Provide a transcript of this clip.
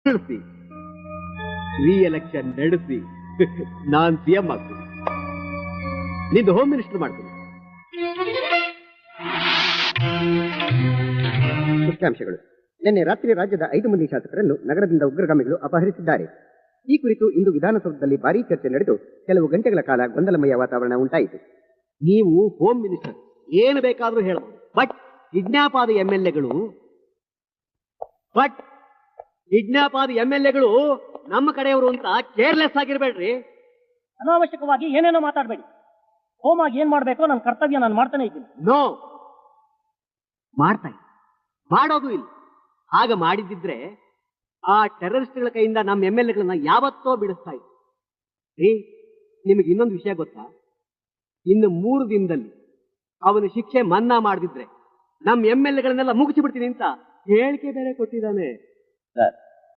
ನಡೆಸಿ ರೀ ಎಲೆಕ್ಷನ್ ನಡೆಸಿ ನಾನ್ ಸಿಎಂ ಆಗ್ತೀನಿ, ನಿಂದು ಹೋಮ್ ಮಿನಿಸ್ಟರ್ ಮಾಡ್ತೀನಿ. ಮುಖ್ಯಾಂಶಗಳು. ನಿನ್ನೆ ರಾತ್ರಿ ರಾಜ್ಯದ 5 ಮಂದಿ ಶಾಸಕರನ್ನು ನಗರದಿಂದ ಉಗ್ರಗಾಮಿಗಳು ಅಪಹರಿಸಿದ್ದಾರೆ. ಈ ಕುರಿತು ಇಂದು ವಿಧಾನಸೌಧದಲ್ಲಿ ಭಾರೀ ಚರ್ಚೆ ನಡೆದು ಕೆಲವು ಗಂಟೆಗಳ ಕಾಲ ಗೊಂದಲಮಯ ವಾತಾವರಣ ಉಂಟಾಯಿತು. ನೀವು ಹೋಮ್ ಮಿನಿಸ್ಟರ್ ಏನು ಬೇಕಾದ್ರೂ ಹೇಳಬಹುದು, ಬಟ್ ಕಿಡ್ನಾಪ್ ಆದ ಎಂ.ಎಲ್.ಎಗಳು ನಮ್ಮ ಕಡೆಯವರು ಅಂತ ಕೇರ್ಲೆಸ್ ಆಗಿರ್ಬೇಡ್ರಿ. ಅನಾವಶ್ಯಕವಾಗಿ ಏನೇನೋ ಮಾತಾಡಬೇಡಿ. ಹೋಮ್ ಆಗಿ ಏನ್ ಮಾಡ್ಬೇಕೋ ನನ್ನ ಕರ್ತವ್ಯ ನಾನು ಮಾಡ್ತಾನೆ ಇದ್ದೀನಿ. ನೋ, ಮಾಡ್ತಾ ಮಾಡೋದು ಇಲ್ಲ. ಆಗ ಮಾಡಿದ್ದಿದ್ರೆ ಆ ಟೆರರಿಸ್ಟ್ಗಳ ಕೈಯಿಂದ ನಮ್ಮ ಎಂ.ಎಲ್.ಎಗಳನ್ನ ಯಾವತ್ತೋ ಬಿಡಿಸ್ತಾ ಇದ್ರು. ನಿಮಗೆ ಇನ್ನೊಂದು ವಿಷಯ ಗೊತ್ತಾ? ಇನ್ನು 3 ದಿನದಲ್ಲಿ ಅವನ ಶಿಕ್ಷೆ ಮನ್ನಾ ಮಾಡದಿದ್ರೆ ನಮ್ಮ ಎಂ.ಎಲ್.ಎಗಳನ್ನೆಲ್ಲ ಮುಗಿಸಿ ಬಿಡ್ತೀನಿ ಅಂತ ಹೇಳಿಕೆ ಬೇರೆ ಕೊಟ್ಟಿದ್ದಾನೆ. ಸರ್,